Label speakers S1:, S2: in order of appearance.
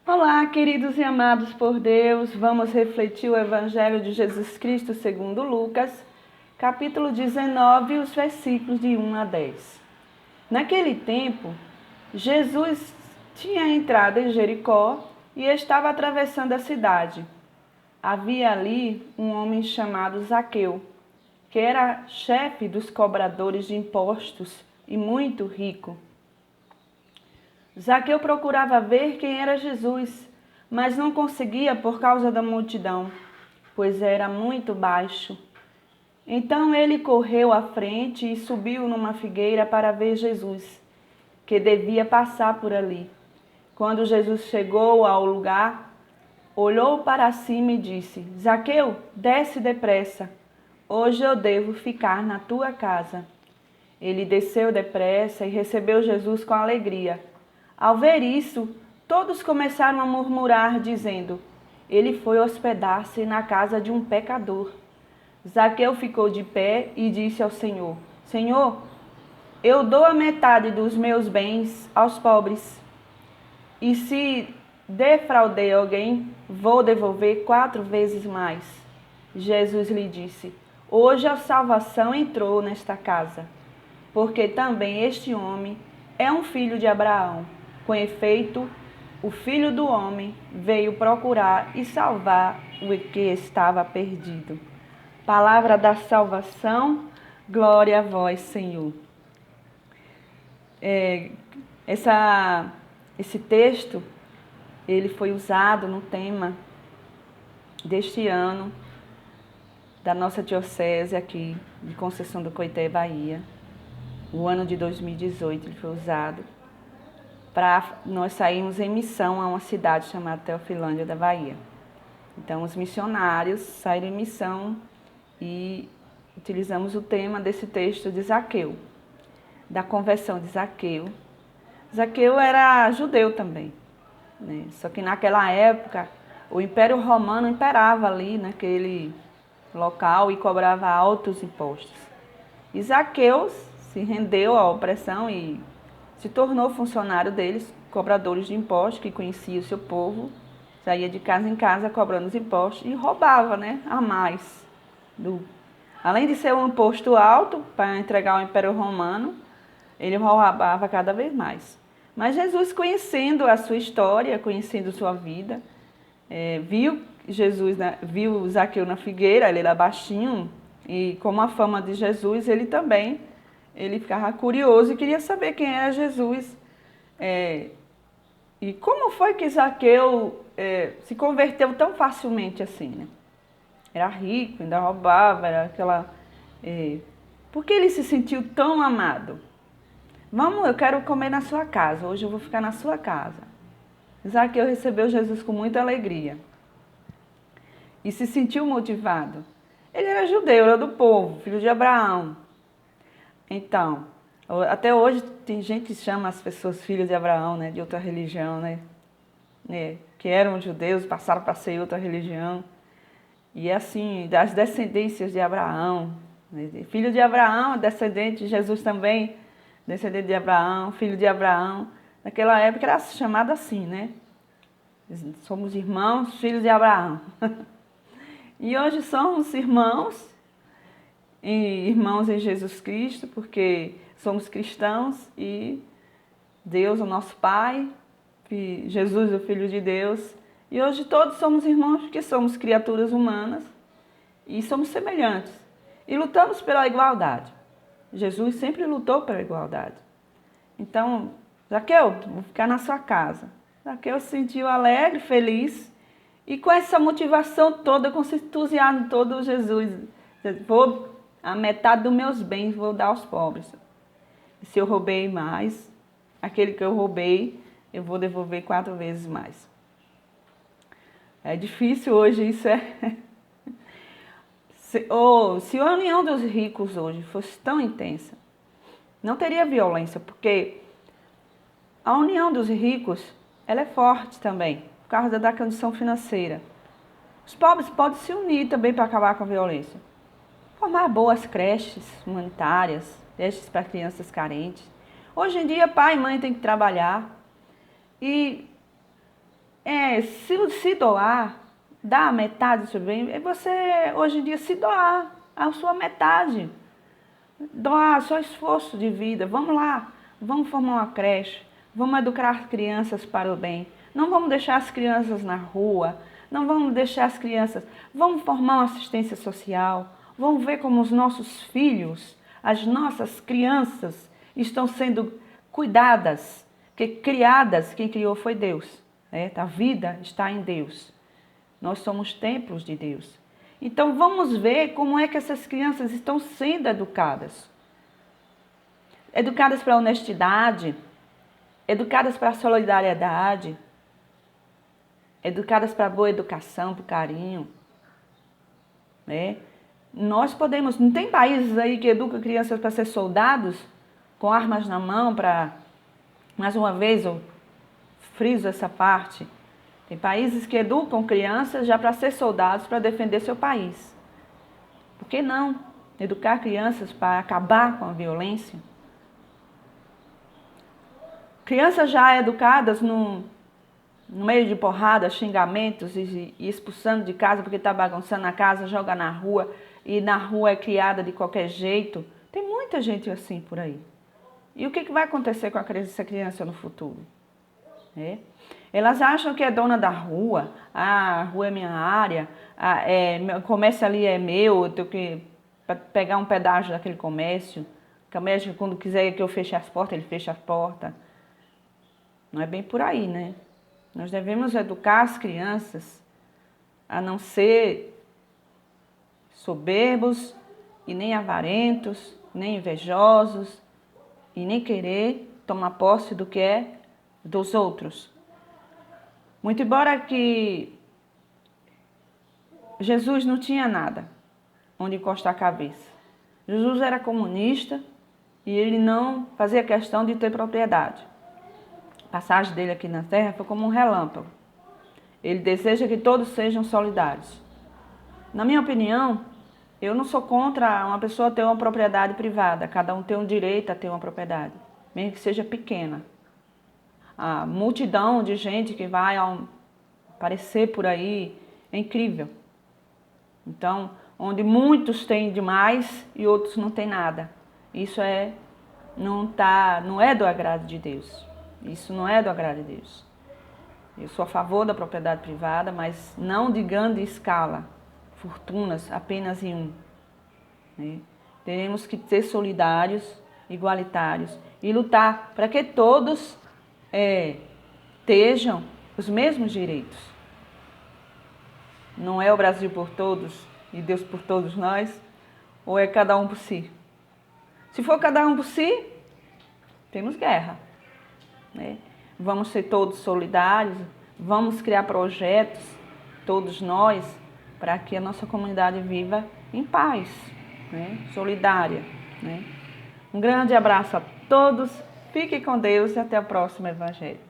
S1: Olá, queridos e amados por Deus, vamos refletir o Evangelho de Jesus Cristo segundo Lucas, capítulo 19, os versículos de 1 a 10. Naquele tempo, Jesus tinha entrado em Jericó e estava atravessando a cidade. Havia ali um homem chamado Zaqueu, que era chefe dos cobradores de impostos e muito rico. Zaqueu procurava ver quem era Jesus, mas não conseguia por causa da multidão, pois era muito baixo. Então ele correu à frente e subiu numa figueira para ver Jesus, que devia passar por ali. Quando Jesus chegou ao lugar, olhou para cima e disse: Zaqueu, desce depressa. Hoje eu devo ficar na tua casa. Ele desceu depressa e recebeu Jesus com alegria. Ao ver isso, todos começaram a murmurar, dizendo: Ele foi hospedar-se na casa de um pecador. Zaqueu ficou de pé e disse ao Senhor: Senhor, eu dou a metade dos meus bens aos pobres. E se defraudei alguém, vou devolver 4 vezes mais. Jesus lhe disse: Hoje a salvação entrou nesta casa, porque também este homem é um filho de Abraão. Com efeito, o Filho do Homem veio procurar e salvar o que estava perdido. Palavra da salvação, glória a vós, Senhor. Esse texto, ele foi usado no tema deste ano, da nossa diocese aqui, de Conceição do Coité, Bahia. O ano de 2018 ele foi usado para nós sairmos em missão a uma cidade chamada Teofilândia da Bahia. Então, os missionários saíram em missão e utilizamos o tema desse texto de Zaqueu, da conversão de Zaqueu. Zaqueu era judeu também, né? Só que naquela época o Império Romano imperava ali naquele local e cobrava altos impostos. E Zaqueu se rendeu à opressão e se tornou funcionário deles, cobradores de impostos, que conhecia o seu povo, saía de casa em casa cobrando os impostos e roubava, né, a mais. Além de ser um imposto alto para entregar ao Império Romano, ele roubava cada vez mais. Mas Jesus, conhecendo a sua história, conhecendo sua vida, viu Zaqueu na figueira, ele era baixinho, e como a fama de Jesus, ele ficava curioso e queria saber quem era Jesus. E como foi que Zaqueu se converteu tão facilmente assim, né? Era rico, ainda roubava, era aquela... Por que ele se sentiu tão amado? Eu quero comer na sua casa, hoje eu vou ficar na sua casa. Zaqueu recebeu Jesus com muita alegria e se sentiu motivado. Ele era judeu, era do povo, filho de Abraão. Então, até hoje tem gente que chama as pessoas filhos de Abraão, né, de outra religião, né, que eram judeus, passaram para ser outra religião. E assim, das descendências de Abraão, né, filho de Abraão, descendente de Jesus também, descendente de Abraão, filho de Abraão. Naquela época era chamado assim, né? Somos irmãos, filhos de Abraão. E hoje somos irmãos em Jesus Cristo, porque somos cristãos e Deus, o nosso Pai, Jesus, o Filho de Deus. E hoje todos somos irmãos porque somos criaturas humanas e somos semelhantes. E lutamos pela igualdade. Jesus sempre lutou pela igualdade. Então, Zaqueu, vou ficar na sua casa. Zaqueu se sentiu alegre, feliz, e com essa motivação toda, com esse entusiasmo todo, Jesus, a metade dos meus bens vou dar aos pobres. E se eu roubei mais, aquele que eu roubei, eu vou devolver 4 vezes mais. É difícil hoje, isso é... Se a união dos ricos hoje fosse tão intensa, não teria violência, porque a união dos ricos, ela é forte também, por causa da condição financeira. Os pobres podem se unir também para acabar com a violência. Formar boas creches humanitárias, creches para crianças carentes. Hoje em dia, pai e mãe têm que trabalhar. E se doar, dar a metade do seu bem, é você hoje em dia se doar a sua metade. Doar seu esforço de vida. Vamos lá, vamos formar uma creche, vamos educar as crianças para o bem. Não vamos deixar as crianças na rua, não vamos deixar as crianças. Vamos formar uma assistência social, vamos ver como os nossos filhos, as nossas crianças estão sendo cuidadas, criadas. Quem criou foi Deus. A vida está em Deus. Nós somos templos de Deus. Então vamos ver como é que essas crianças estão sendo educadas. Educadas para a honestidade, educadas para a solidariedade, educadas para a boa educação, para o carinho. Nós podemos, não tem países aí que educam crianças para ser soldados, com armas na mão, mais uma vez eu friso essa parte. Tem países que educam crianças já para ser soldados, para defender seu país. Por que não educar crianças para acabar com a violência? Crianças já educadas no meio de porrada, xingamentos e expulsando de casa porque está bagunçando a casa, joga na rua e na rua é criada de qualquer jeito. Tem muita gente assim por aí. E o que vai acontecer com essa criança no futuro? Elas acham que é dona da rua, a rua é minha área, o comércio ali é meu, eu tenho que pegar um pedaço daquele comércio. O comércio, quando quiser que eu feche as portas, ele fecha as portas. Não é bem por aí, né? Nós devemos educar as crianças a não ser soberbos e nem avarentos, nem invejosos e nem querer tomar posse do que é dos outros. Muito embora que Jesus não tinha nada onde encostar a cabeça. Jesus era comunista e ele não fazia questão de ter propriedade. A passagem dele aqui na terra foi como um relâmpago. Ele deseja que todos sejam solidários. Na minha opinião, eu não sou contra uma pessoa ter uma propriedade privada. Cada um tem um direito a ter uma propriedade, mesmo que seja pequena. A multidão de gente que vai aparecer por aí é incrível. Então, onde muitos têm demais e outros não têm nada. Isso não é do agrado de Deus. Isso não é do agrado de Deus. Eu sou a favor da propriedade privada, mas não de grande escala, fortunas apenas em um. Teremos que ser solidários, igualitários e lutar para que todos estejam os mesmos direitos. Não é o Brasil por todos e Deus por todos nós, ou é cada um por si? Se for cada um por si, temos guerra. Vamos ser todos solidários, vamos criar projetos, todos nós, para que a nossa comunidade viva em paz, solidária. Um grande abraço a todos, fiquem com Deus e até o próximo Evangelho.